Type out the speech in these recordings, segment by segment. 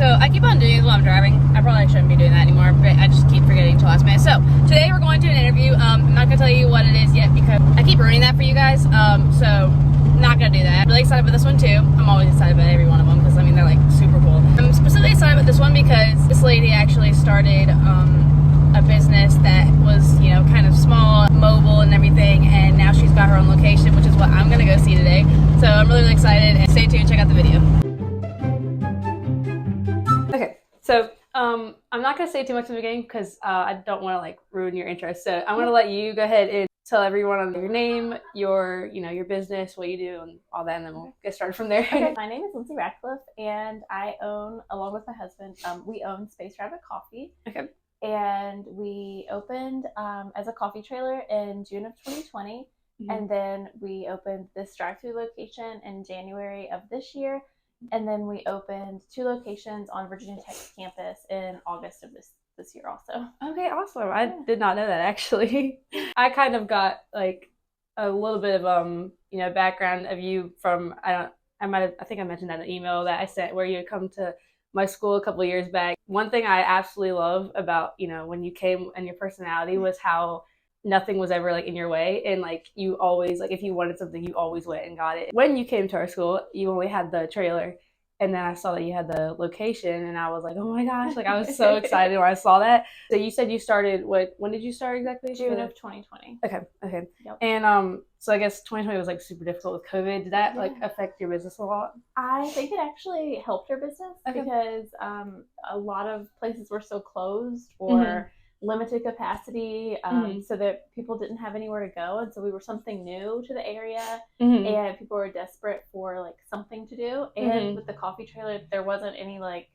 So I keep on doing this while I'm driving. I probably shouldn't be doing that anymore, but I just keep forgetting to last minute. So today we're going to an interview. I'm not gonna tell you what it is yet because I keep ruining that for you guys. So not gonna do that. I'm really excited about this one too. I'm always excited about every one of them because I mean they're like super cool. I'm specifically excited about this one because this lady actually started a business that was, you know, kind of small, mobile and everything, and now she's got her own location, which is what I'm gonna go see today. So I'm really, really excited, and stay tuned, check out the video. Okay, so I'm not gonna say too much in the beginning because I don't want to like ruin your interest. So I'm gonna let you go ahead and tell everyone your name, your business, what you do, and all that, and then we'll get started from there. Okay, my name is Lindsay Radcliffe, and I own, along with my husband, we own Space Rabbit Coffee. Okay. And we opened as a coffee trailer in June of 2020, and then we opened this drive-through location in January of this year, and then we opened 2 locations on Virginia Tech's campus in August of this year also. Okay, awesome. I did not know that actually. I kind of got like a little bit of background of you from I think I mentioned that in the email that I sent where you had come to my school a couple of years back. One thing I absolutely love about, when you came and your personality was how nothing was ever like in your way, and like you always, like if you wanted something, you always went and got it. When you came to our school, you only had the trailer, and then I saw that you had the location, and I was like, oh my gosh, like I was so excited when I saw that. So you said you started, when did you start exactly? June of 2020. Okay. Yep. And so I guess 2020 was like super difficult with COVID. Did that like affect your business a lot? I think it actually helped our business because a lot of places were so closed or limited capacity, so that people didn't have anywhere to go, and so we were something new to the area, and people were desperate for like something to do. And with the coffee trailer, there wasn't any like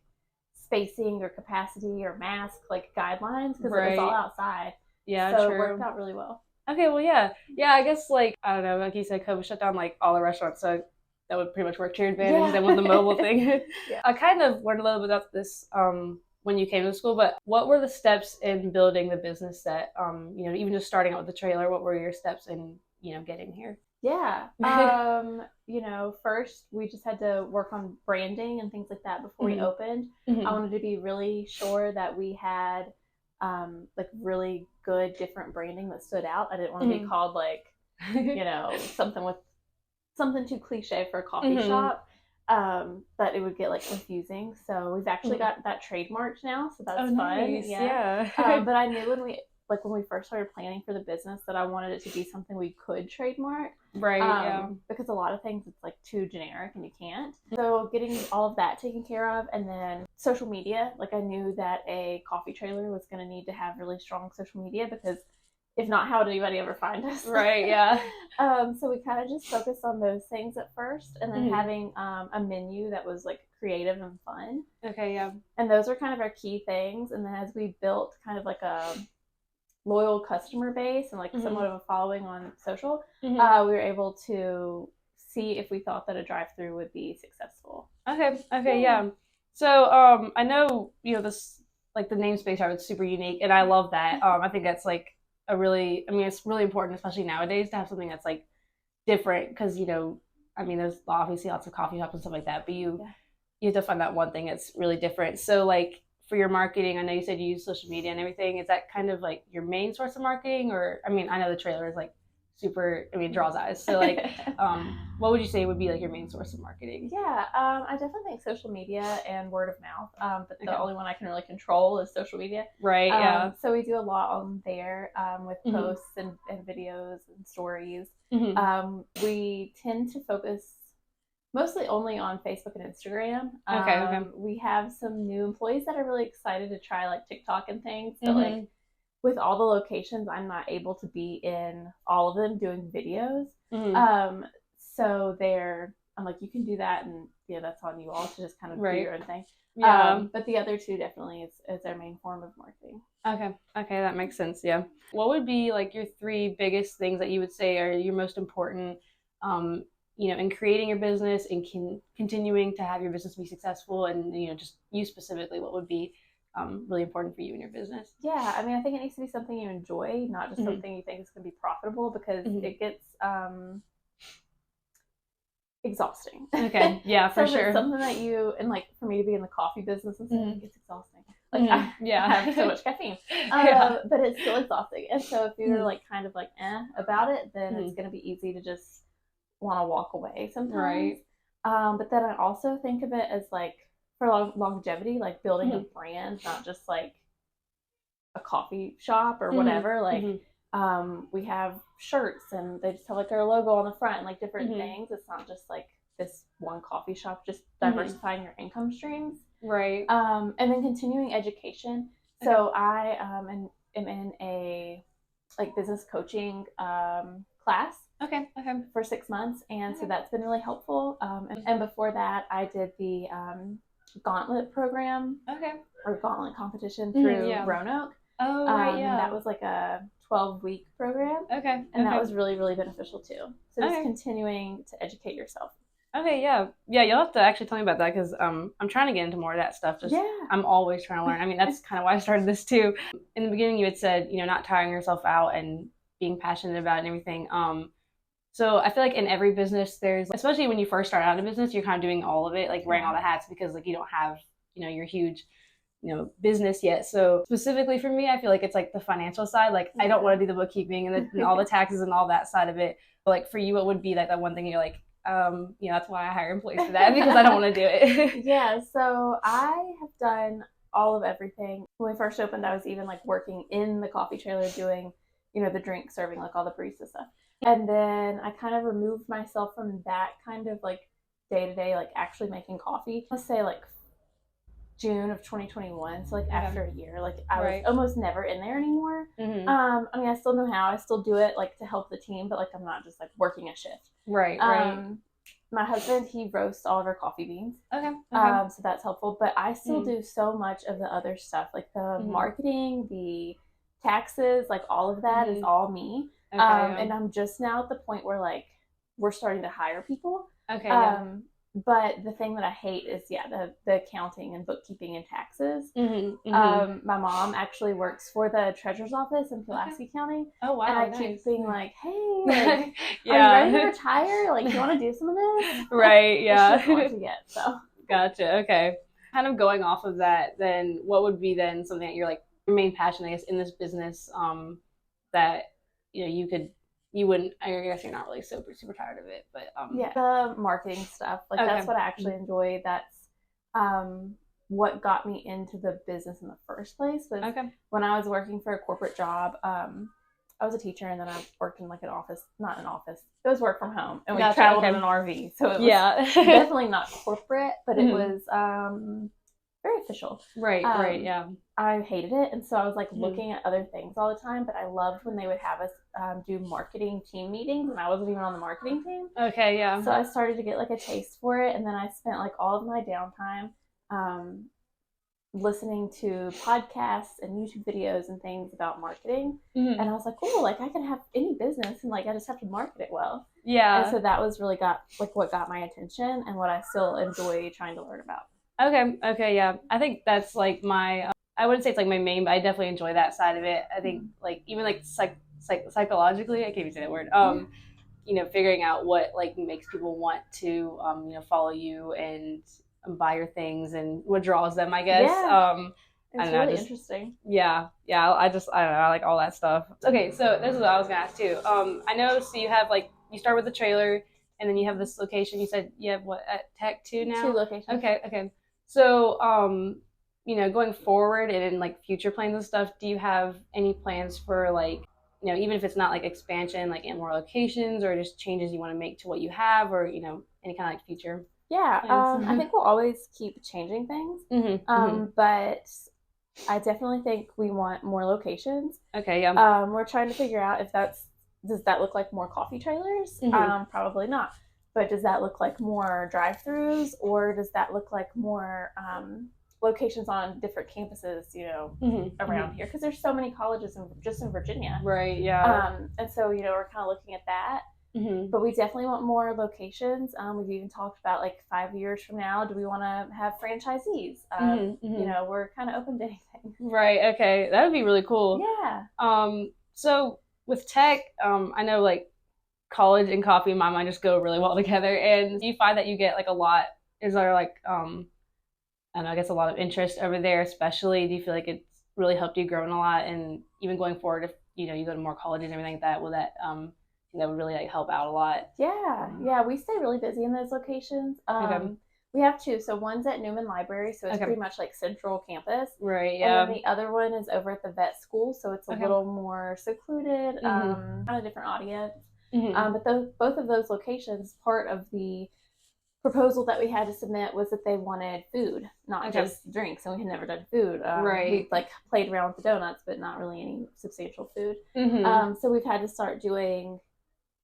spacing or capacity or mask like guidelines because it was all outside. Yeah, so true. It worked out really well. Okay, well, yeah. I guess like I don't know, like you said, COVID shut down like all the restaurants, so that would pretty much work to your advantage. Then with the mobile thing, I kind of learned a little bit about this when you came to school. But what were the steps in building the business that even just starting out with the trailer? What were your steps in getting here? Yeah. First we just had to work on branding and things like that before we opened. I wanted to be really sure that we had like really good different branding that stood out. I didn't want to be called like something too cliche for a coffee shop, that it would get like confusing. So we've actually got that trademarked now, so that's fun. Nice. Yeah. But I knew when we first started planning for the business that I wanted it to be something we could trademark. Right. Because a lot of things it's like too generic and you can't. So getting all of that taken care of, and then social media. Like I knew that a coffee trailer was going to need to have really strong social media because if not, how would anybody ever find us? Right. Yeah. So we kind of just focused on those things at first, and then having a menu that was like creative and fun. Okay. Yeah. And those are kind of our key things. And then as we built kind of like a loyal customer base and like somewhat of a following on social, we were able to see if we thought that a drive-through would be successful. Okay. Yeah. So I know this, like the name Space Rabbit is super unique, and I love that. I think that's like it's really important, especially nowadays, to have something that's like different because there's obviously lots of coffee shops and stuff like that, but you have to find that one thing that's really different. So like for your marketing, I know you said you use social media and everything. Is that kind of like your main source of marketing? Or I know the trailer is like super, draws eyes. So like, what would you say would be like your main source of marketing? Yeah, I definitely think social media and word of mouth. But the only one I can really control is social media. Right. Yeah. So we do a lot on there with posts and videos and stories. We tend to focus mostly only on Facebook and Instagram. Okay. We have some new employees that are really excited to try like TikTok and things, but like with all the locations, I'm not able to be in all of them doing videos. So I'm like, you can do that, and that's on you all to just kind of do your own thing. Yeah. But the other two definitely is our main form of marketing. Okay, that makes sense. Yeah. What would be like your 3 biggest things that you would say are your most important, in creating your business and continuing to have your business be successful, and just you specifically, what would be really important for you in your business? Yeah, I think it needs to be something you enjoy, not just something you think is going to be profitable, because exhausting. Okay, yeah, for So sure. it's something that you, and like for me to be in the coffee business and stuff, it's exhausting. Like Yeah. I have so much caffeine, Yeah. but it's still exhausting. And so if you're like kind of like about it, then it's Mhm. going to be easy to just want to walk away sometimes. Right. But then I also think of it as like for longevity, like building a brand, not just like a coffee shop or whatever. Like we have shirts and they just have like our logo on the front and like different things. It's not just like this one coffee shop, just diversifying your income streams. Right. And then continuing education. So I am in a like business coaching class. Okay. For 6 months, and so that's been really helpful. And before that, I did the Gauntlet program. Or Gauntlet competition through Roanoke. Oh, right, yeah. And that was like a 12-week program. Okay. And that was really, really beneficial too. So just continuing to educate yourself. Okay, yeah. You'll have to actually tell me about that because I'm trying to get into more of that stuff. I'm always trying to learn. I mean, that's kind of why I started this too. In the beginning, you had said, not tiring yourself out and being passionate about it and everything. So I feel like in every business, there's, especially when you first start out in a business, you're kind of doing all of it, like wearing all the hats because like you don't have, your huge, business yet. So specifically for me, I feel like it's like the financial side. Like I don't want to do the bookkeeping and all the taxes and all that side of it. But like for you, what would be like that one thing you're like, that's why I hire employees for that because I don't want to do it. Yeah, so I have done all of everything. When we first opened, I was even like working in the coffee trailer doing, the drink serving, like all the barista stuff. And then I kind of removed myself from that kind of like day to day, like actually making coffee. Let's say like June of 2021. So like after a year, like I was almost never in there anymore. I mean, I still know how. I still do it like to help the team, but like I'm not just like working a shift. Right. My husband, he roasts all of our coffee beans. Okay. So that's helpful. But I still do so much of the other stuff, like the marketing, the taxes, like all of that is all me. Okay, and I'm just now at the point where like we're starting to hire people. Okay. But the thing that I hate is the accounting and bookkeeping and taxes. My mom actually works for the treasurer's office in Pulaski County. Oh wow! And I keep being like, "Hey, like, are you ready to retire? Like, you want to do some of this?" Right? Yeah. She wants to get so. Gotcha. Okay. Kind of going off of that, then what would be then something that you're like your main passion, I guess, in this business that you wouldn't, I guess you're not really super tired of it, but the marketing stuff, like that's what I actually enjoy. That's what got me into the business in the first place. Was when I was working for a corporate job. I was a teacher, and then I worked in like an office, not an office. It was work from home, and we traveled in an RV, so it was definitely not corporate, but it was very official. Right. Yeah. I hated it, and so I was like looking at other things all the time. But I loved when they would have us do marketing team meetings, and I wasn't even on the marketing team. Okay. Yeah. So I started to get like a taste for it, and then I spent like all of my downtime listening to podcasts and YouTube videos and things about marketing. And I was like, oh, like I can have any business, and like I just have to market it well. Yeah. And so that was really what got my attention, and what I still enjoy trying to learn about. Okay, yeah. I think that's like my, I wouldn't say it's like my main, but I definitely enjoy that side of it. I think like even like psychologically, I can't even say that word. Figuring out what like makes people want to follow you and buy your things and what draws them, I guess. Yeah. It's really interesting. Yeah. I don't know. I like all that stuff. Okay, so this is what I was gonna ask too. I know. So you have like you start with the trailer, and then you have this location. You said you have what at Tech 2 now? 2 locations. Okay. So, going forward and in like future plans and stuff, do you have any plans for like, even if it's not like expansion, like in more locations or just changes you want to make to what you have or, any kind of like future? Yeah. I think we'll always keep changing things. But I definitely think we want more locations. Okay. Yeah. We're trying to figure out if does that look like more coffee trailers? Probably not. But does that look like more drive-throughs, or does that look like more locations on different campuses, around here? Because there's so many colleges just in Virginia. Right, yeah. And so, we're kind of looking at that. But we definitely want more locations. We've even talked about like 5 years from now, do we want to have franchisees? We're kind of open to anything. Right, okay. That would be really cool. Yeah. So with Tech, I know like college and coffee in my mind just go really well together. And do you find that you get like a lot? Is there like I don't know, I guess a lot of interest over there, especially? Do you feel like it's really helped you grow in a lot, and even going forward, if you go to more colleges and everything like that, will that that would really like help out a lot? Yeah, we stay really busy in those locations. Okay. We have two. So one's at Newman Library, so it's Okay. pretty much like central campus. Right. Yeah. And then the other one is over at the vet school, so it's a Okay. little more secluded, Mhm. kind of different audience. Mhm. But both of those locations, part of the proposal that we had to submit was that they wanted food, not Okay. just drinks, and we had never done food. Right. We like played around with the donuts, but not really any substantial food. Mhm. So we've had to start doing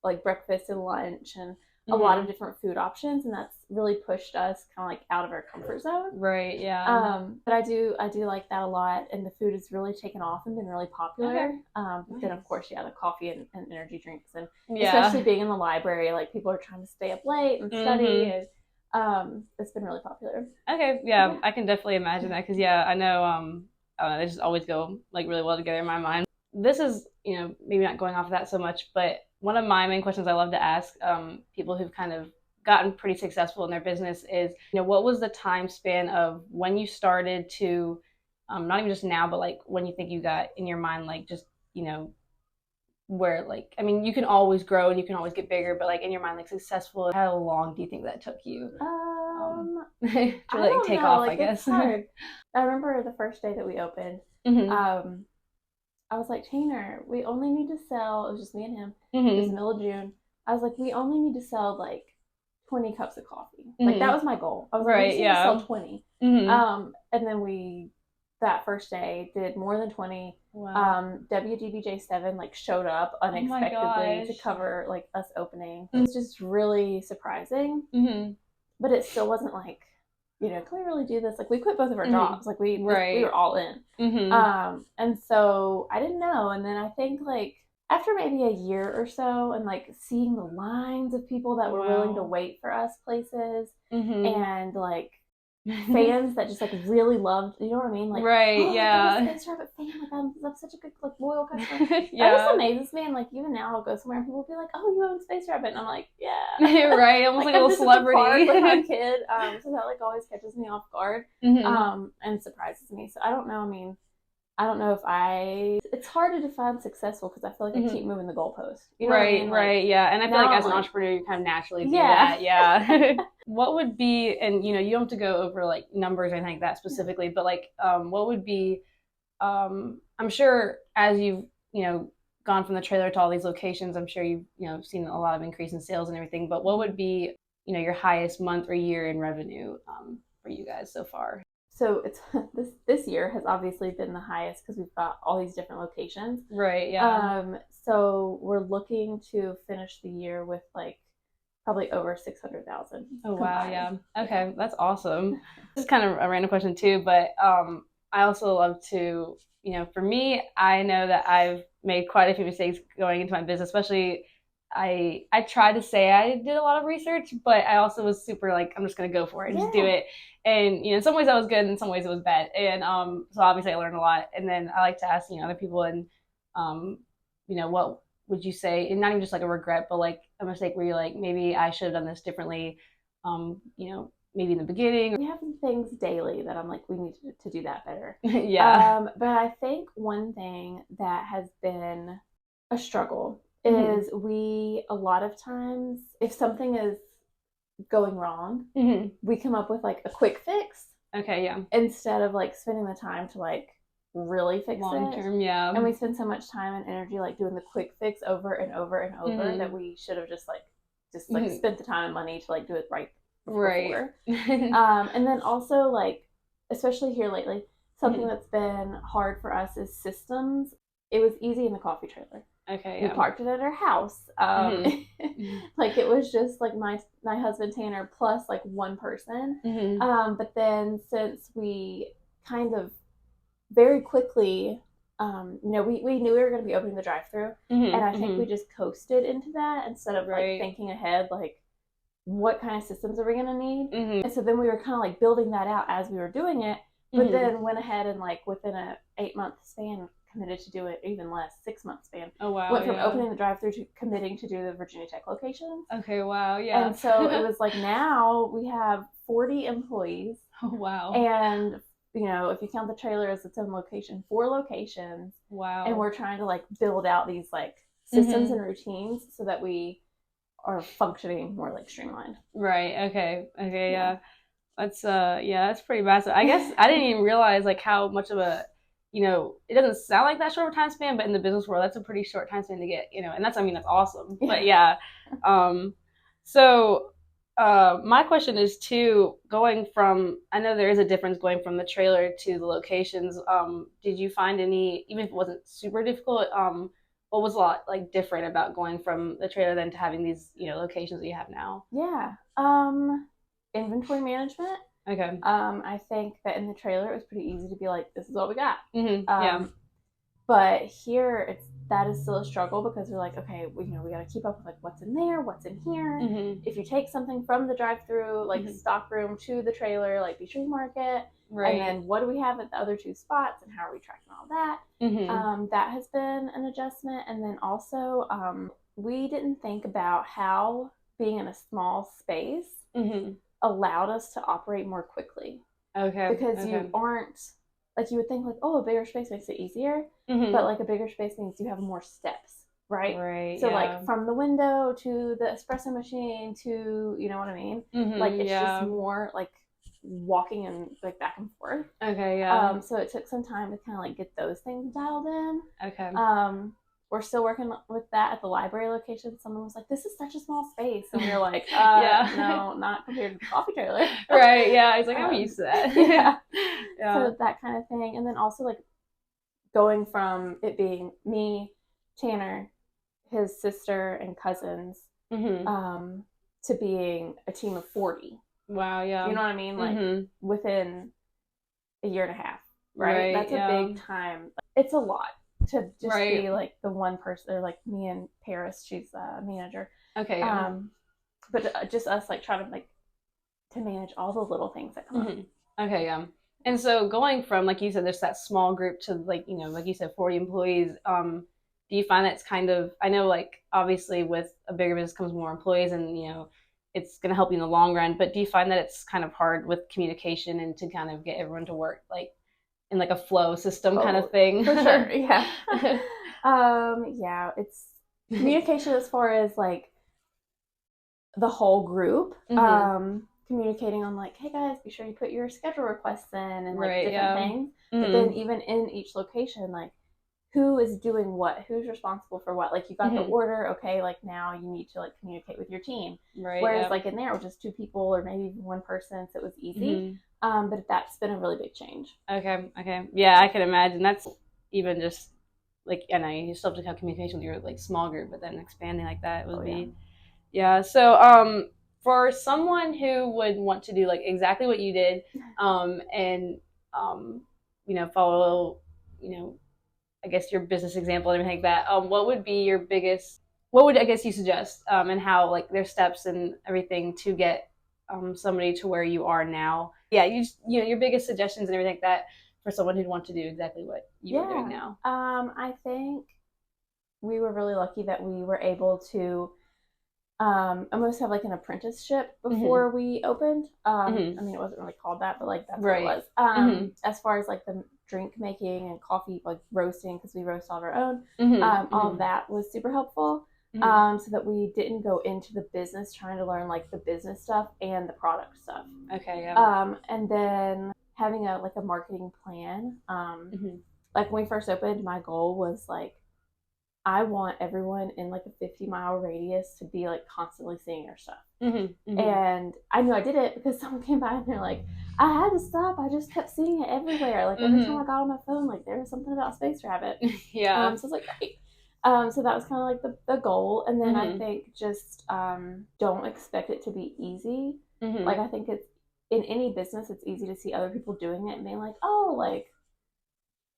like breakfast and lunch and a Mhm. lot of different food options, and that's really pushed us kind of like out of our comfort zone. Right. Yeah. But I do like that a lot, and the food has really taken off and been really popular. Okay. But then of course, yeah, the coffee and energy drinks, and Yeah. especially being in the library, like people are trying to stay up late and study, and it's been really popular. Okay. Yeah, I can definitely imagine that because yeah, I know they just always go like really well together in my mind. This is maybe not going off of that so much, but one of my main questions I love to ask people who've kind of gotten pretty successful in their business is, what was the time span of when you started to, not even just now, but like when you think you got in your mind, like just, where like, I mean, you can always grow and you can always get bigger, but like in your mind, like successful, how long do you think that took you to I like don't take know. off, Like, I guess? it's hard. I remember the first day that we opened. Mm-hmm. I was like, Tanner, we only need to sell. It was just me and him. It was Mm-hmm. the middle of June. I was like, we only need to sell like 20 cups of coffee. Mm-hmm. Like that was my goal. I was like, we just need to sell 20. Mm-hmm. And then we that first day did more than 20. Wow. WDBJ7 like showed up Oh unexpectedly to cover like us opening. It Mm-hmm. was just really surprising. Mm-hmm. But it still wasn't like, can we really do this? Like we quit both of our jobs. Like we were all in. Mm-hmm. And so I didn't know. And then I think like after maybe a year or so and like seeing the lines of people that were willing to wait for us places Mm-hmm. and like fans that just like really loved, you know what I mean? Like, right, oh, yeah. I'm a Space Rabbit fan. Like I'm such a good like loyal customer. Yeah. That just amazes me. And like even now I'll go somewhere and people will be like, oh, you own Space Rabbit, and I'm like, yeah. Right, almost like a little celebrity. With my kid, so that like always catches me off guard, and surprises me. So I don't know. I mean, I don't know if it's hard to define successful because I feel like I keep moving the goalpost. You know what I mean? Like, right, yeah. And I feel like as an entrepreneur, you kind of naturally do Yeah. that. Yeah. What would be, and you don't have to go over like numbers or anything like that specifically, but like, what would be, I'm sure as you've, gone from the trailer to all these locations, I'm sure you've, seen a lot of increase in sales and everything, but what would be, your highest month or year in revenue, for you guys so far? So it's this year has obviously been the highest because we've got all these different locations. Right. Yeah. So we're looking to finish the year with like probably over 600,000. Oh wow! Yeah. Okay, that's awesome. This is kind of a random question too, but I also love to, for me, I know that I've made quite a few mistakes going into my business, especially. I tried to say I did a lot of research, but I also was super like, I'm just gonna go for it and just do it. And in some ways that was good, and in some ways it was bad. And so obviously I learned a lot. And then I like to ask other people, and what would you say? And not even just like a regret, but like a mistake where you're like, maybe I should have done this differently. Maybe in the beginning. We have things daily that I'm like, we need to do that better. Yeah. But I think one thing that has been a struggle is we a lot of times, if something is going wrong, we come up with like a quick fix. Okay, yeah. Instead of like spending the time to like really fix long term, yeah. And we spend so much time and energy like doing the quick fix over and over and over that we should have just spent the time and money to like do it right before. And then also like, especially here lately, something that's been hard for us is systems. It was easy in the coffee trailer. Okay. We parked it at our house. Like it was just like my husband Tanner plus like one person. But then since we kind of very quickly, we knew we were going to be opening the drive-through, and I think we just coasted into that instead of like thinking ahead, like what kind of systems are we going to need. And so then we were kind of like building that out as we were doing it. But then went ahead and like within a 8-month span committed to do it even less, 6 month span. Oh wow. Went from opening the drive-through to committing to do the Virginia Tech locations. Okay, wow, yeah. And so it was like now we have 40 employees. Oh wow. And you know, if you count the trailer as its own location, 4 locations. Wow. And we're trying to like build out these like systems and routines so that we are functioning more like streamlined. Right. Okay. Yeah. That's pretty massive. I guess I didn't even realize like how much of a, it doesn't sound like that short of a time span, but in the business world, that's a pretty short time span to get, and that's awesome. But yeah. So my question is too, going from, I know there is a difference going from the trailer to the locations. Did you find any, even if it wasn't super difficult, what was a lot like different about going from the trailer then to having these, locations that you have now? Yeah. Inventory management. Okay. I think that in the trailer it was pretty easy to be like, this is what we got. Yeah. But here that is still a struggle because we're like, okay, we got to keep up with like what's in there, what's in here. If you take something from the drive-through, like stock room, to the trailer, like Beach Market, right? And then what do we have at the other 2 spots, and how are we tracking all that? That has been an adjustment, and then also we didn't think about how being in a small space allowed us to operate more quickly. Okay. Because you aren't. Like, you would think, like, oh, a bigger space makes it easier. But, like, a bigger space means you have more steps, right? Right, so, like, from the window to the espresso machine to, you know what I mean? Like, it's just more, like, walking and, like, back and forth. Okay, yeah. So it took some time to kind of, like, get those things dialed in. Okay. We're still working with that at the library location. Someone was like, this is such a small space. And we were like, no, not compared to the coffee trailer. Right, yeah. He's like, I'm used to that. Yeah. So that kind of thing. And then also, like, going from it being me, Tanner, his sister, and cousins, to being a team of 40. Wow, yeah. You know what I mean? Like, within a year and a half, right? That's a big time. It's a lot. To just be like the one person, or like me and Paris, she's a manager. Okay. But just us like trying to like to manage all the little things that come up. Okay, yeah. And so going from, like you said, there's that small group to like, like you said, 40 employees. Do you find that's kind of, I know like obviously with a bigger business comes more employees, and it's going to help you in the long run, but do you find that it's kind of hard with communication and to kind of get everyone to work like in like a flow system kind of thing? For sure, yeah. Yeah, it's communication as far as like the whole group. Communicating on like, hey guys, be sure you put your schedule requests in, and like different things. But then even in each location, like who is doing what, who's responsible for what. Like you got the order, okay, like now you need to like communicate with your team. Right. Whereas like in there it was just 2 people or maybe even 1 person, so it was easy. But that's been a really big change. Okay. Yeah, I can imagine. That's even just like, I know you still have to have communication with your like small group, but then expanding like that would be, yeah. So for someone who would want to do like exactly what you did, and follow, I guess your business example and everything like that, what would be your biggest, what would I guess you suggest, and how like their steps and everything to get somebody to where you are now? Yeah, your biggest suggestions and everything like that for someone who'd want to do exactly what you are doing now. I think we were really lucky that we were able to almost have like an apprenticeship before we opened. I mean, it wasn't really called that, but like that's what it was. As far as like the drink making and coffee, like roasting, because we roast all of our own, all of that was super helpful. So that we didn't go into the business trying to learn like the business stuff and the product stuff. Okay. Yeah. And then having a marketing plan. Like when we first opened, my goal was like, I want everyone in like a 50-mile radius to be like constantly seeing our stuff. And I knew I did it because someone came by and they're like, I had to stop. I just kept seeing it everywhere. Like every time I got on my phone, like there was something about Space Rabbit. Yeah. So I was like, great. So that was kind of like the goal. And then I think just don't expect it to be easy. Like I think it's in any business, it's easy to see other people doing it and being like, oh, like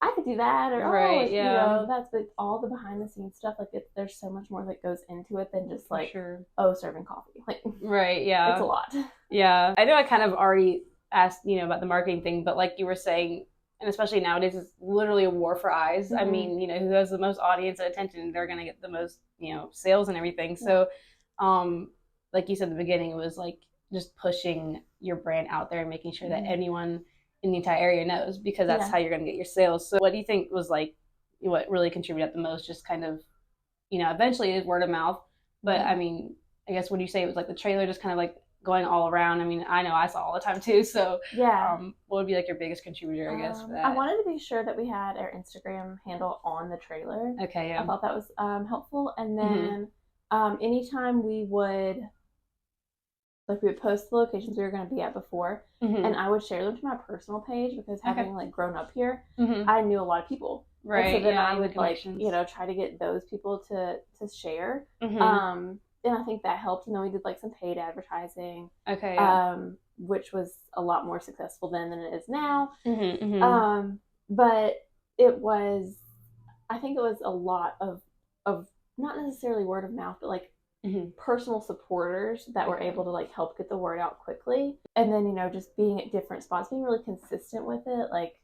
I could do that, or that's like all the behind the scenes stuff. Like there's so much more that goes into it than just like serving coffee. Like yeah, it's a lot. Yeah, I know I kind of already asked about the marketing thing, but like you were saying, and especially nowadays, it's literally a war for eyes. I mean, you know, who has the most audience and attention, they're going to get the most, you know, sales and everything. So, like you said at the beginning, it was like just pushing your brand out there and making sure that anyone in the entire area knows, because that's how you're going to get your sales. So what do you think was like what really contributed the most? Just kind of, you know, eventually it is word of mouth, but I mean, I guess would you say it was like the trailer just kind of like going all around? I mean, I know I saw all the time too. So what would be like your biggest contributor, I guess, for that? I wanted to be sure that we had our Instagram handle on the trailer. Okay, yeah. I thought that was helpful. And then anytime we would post the locations we were going to be at before, and I would share them to my personal page, because having like grown up here, I knew a lot of people. Right. And so then I would like, you know, try to get those people to share. And I think that helped. And then we did like some paid advertising. Okay. Yeah. Which was a lot more successful then than it is now. But it was, I think it was a lot of not necessarily word of mouth, but like personal supporters that were able to like help get the word out quickly. And then, you know, just being at different spots, being really consistent with it. Like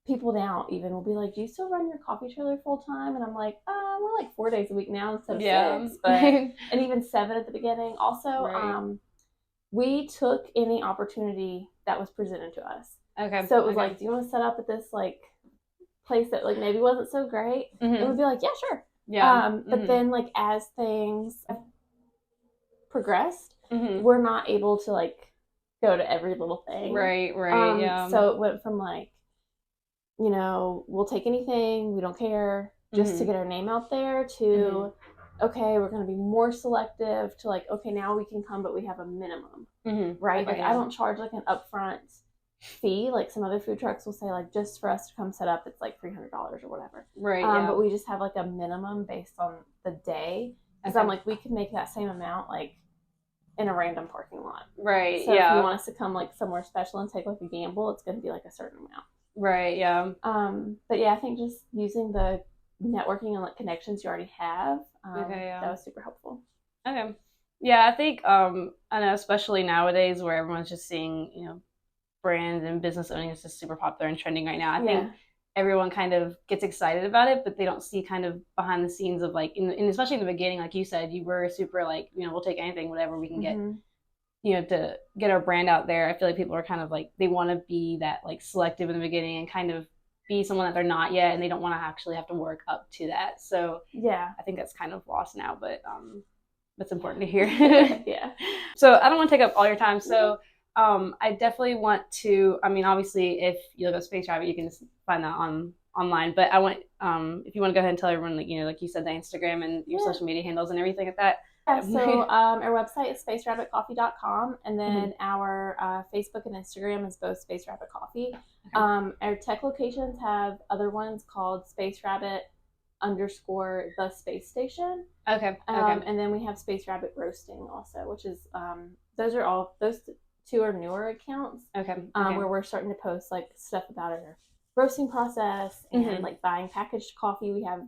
people now even will be like, do you still run your coffee trailer full time? And I'm like, we're like 4 days a week now instead of 6, but and even 7 at the beginning. Also, we took any opportunity that was presented to us. Okay. So it was like, do you want to set up at this like place that like maybe wasn't so great? And we'd be like, yeah, sure. Yeah. But then like as things progressed, we're not able to like go to every little thing. Right. Yeah. So it went from like, you know, we'll take anything, we don't care, just to get our name out there, to okay, we're going to be more selective, to like, okay, now we can come, but we have a minimum, right? Okay, like I don't charge like an upfront fee, like some other food trucks will say like, just for us to come set up, it's like $300 or whatever. Right. But we just have like a minimum based on the day. Because I'm like, we could make that same amount like in a random parking lot. Right. So if you want us to come like somewhere special and take like a gamble, it's going to be like a certain amount. Right. Yeah. But yeah, I think just using the networking and like connections you already have, that was super helpful. Okay. Yeah, I think I know, especially nowadays where everyone's just seeing, you know, brands and business owning is just super popular and trending right now. I think everyone kind of gets excited about it, but they don't see kind of behind the scenes of like, and especially in the beginning, like you said, you were super like, you know, we'll take anything, whatever we can get, you know, to get our brand out there. I feel like people are kind of like, they want to be that like selective in the beginning and kind of be someone that they're not yet, and they don't want to actually have to work up to that. So yeah, I think that's kind of lost now, but that's important to hear. Yeah. So I don't want to take up all your time. So I definitely want to, I mean, obviously if you look at Space Rabbit, you can just find that online, but I want, if you want to go ahead and tell everyone, like, you know, like you said, the Instagram and your social media handles and everything like that. Yeah, so our website is spacerabbitcoffee.com, and then our Facebook and Instagram is both Space Rabbit Coffee. Okay. Our tech locations have other ones called Space Rabbit _ the Space Station. Okay. And then we have Space Rabbit Roasting also, which is those 2 are newer accounts. Okay. Where we're starting to post like stuff about our roasting process and like buying packaged coffee. We have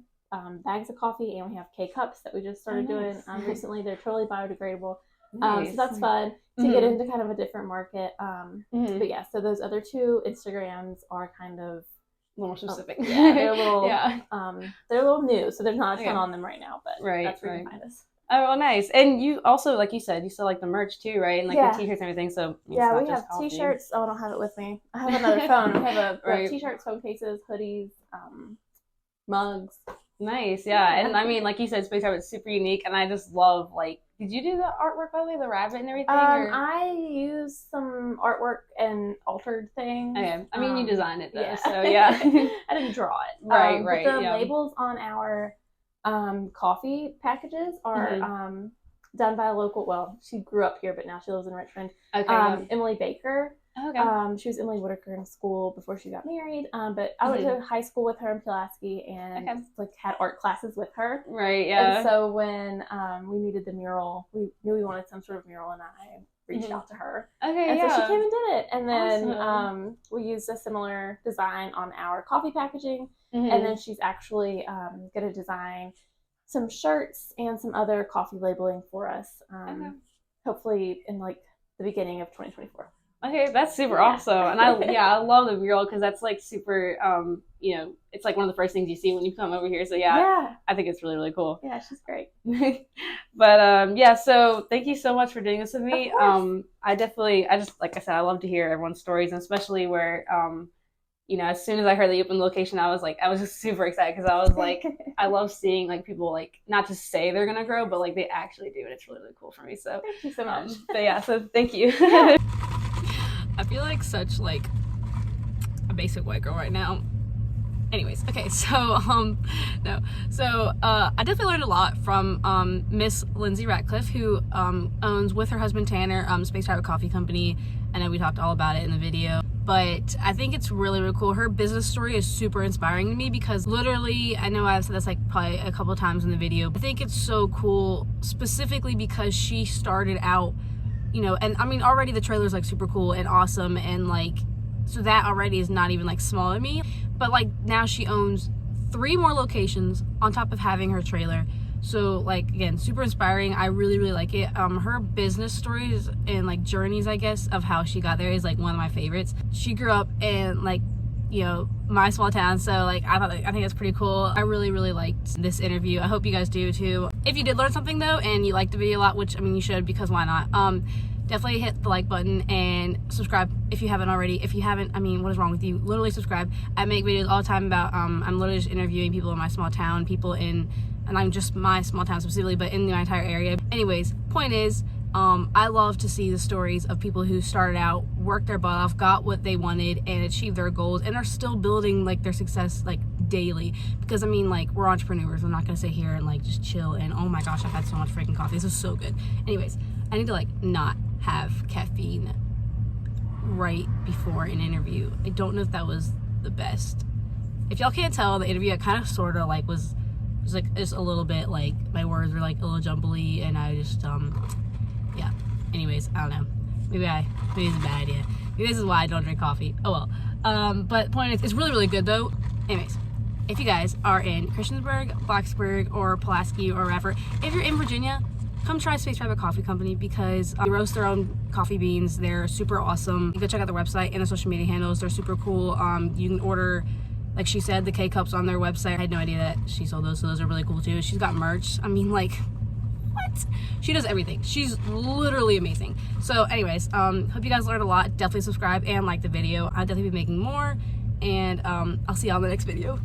bags of coffee, and we have K-Cups that we just started doing recently. They're totally biodegradable. So that's fun to get into kind of a different market. But yeah, so those other 2 Instagrams are kind of a little more specific. Yeah, they're a little they're a little new, so there's not a ton on them right now, but that's where you can find us. Oh, well, nice. And you also, like you said, you still like the merch too, right? And like the t-shirts and everything. So we have t-shirts. Oh, I don't have it with me. I have another phone. We have t-shirts, phone cases, hoodies, mugs. Nice, yeah. And I mean, like you said, Space Rabbit's super unique, and I just love, like, did you do the artwork, by the way, the rabbit and everything? I used some artwork and altered things. Okay. I mean, you designed it, though, so yeah. I didn't draw it. Right. But the labels on our coffee packages are done by a local, well, she grew up here, but now she lives in Richmond. Okay. Emily Baker. Okay. She was Emily Whitaker in school before she got married. But I went to high school with her in Pulaski and like had art classes with her. Right. Yeah. And so when we needed the mural, we knew we wanted some sort of mural, and I reached out to her. Okay. And so she came and did it. And then we used a similar design on our coffee packaging. And then she's actually going to design some shirts and some other coffee labeling for us. Hopefully in like the beginning of 2024. Okay, that's super awesome. And I love the mural because that's like super, you know, it's like one of the first things you see when you come over here. So yeah, I think it's really, really cool. Yeah, she's great. But yeah, so thank you so much for doing this with me. I just, like I said, I love to hear everyone's stories, and especially where, you know, as soon as I heard the open location, I was just super excited because I was like, I love seeing like people like not just say they're gonna grow, but like they actually do, and it's really, really cool for me. So thank you so much. But yeah, so thank you. I feel like such like a basic white girl right now. Anyways, okay, so no, so I definitely learned a lot from Miss Lindsay Ratcliffe, who owns with her husband Tanner Space Pirate Coffee Company. I know we talked all about it in the video, but I think it's really, really cool. Her business story is super inspiring to me because literally, I know I've said this like probably a couple of times in the video, I think it's so cool specifically because she started out, you know, and I mean already the trailer's like super cool and awesome, and like, so that already is not even like small to me, but like now she owns 3 more locations on top of having her trailer. So like, again, super inspiring. I really, really like it. Her business stories and like journeys, I guess, of how she got there is like one of my favorites. She grew up in like, you know, my small town, so like I think that's pretty cool. I really, really liked this interview. I hope you guys do too. If you did learn something though and you liked the video a lot, which I mean you should, because why not, definitely hit the like button and subscribe if you haven't already. If you haven't, I mean, what is wrong with you? Literally subscribe. I make videos all the time about I'm literally just interviewing people in my small town, people in, and I'm just my small town specifically, but in my entire area. Anyways, point is, I love to see the stories of people who started out, worked their butt off, got what they wanted, and achieved their goals, and are still building like their success like daily. Because I mean, like, we're entrepreneurs. We're not gonna sit here and like just chill and oh my gosh, I've had so much freaking coffee. This is so good. Anyways, I need to like not have caffeine right before an interview. I don't know if that was the best. If y'all can't tell, the interview I kind of sort of like was like just a little bit like my words were like a little jumbly, and I just yeah. Anyways, I don't know. Maybe it's a bad idea. Maybe this is why I don't drink coffee. Oh well. But the point is, it's really, really good though. Anyways, if you guys are in Christiansburg, Blacksburg, or Pulaski, or wherever, if you're in Virginia, come try Space Pirate Coffee Company because they roast their own coffee beans. They're super awesome. You go check out their website and the social media handles. They're super cool. You can order, like she said, the K-Cups on their website. I had no idea that she sold those, so those are really cool too. She's got merch. I mean, like, what? She does everything. She's literally amazing. So anyways, hope you guys learned a lot. Definitely subscribe and like the video. I'll definitely be making more, and I'll see y'all in the next video.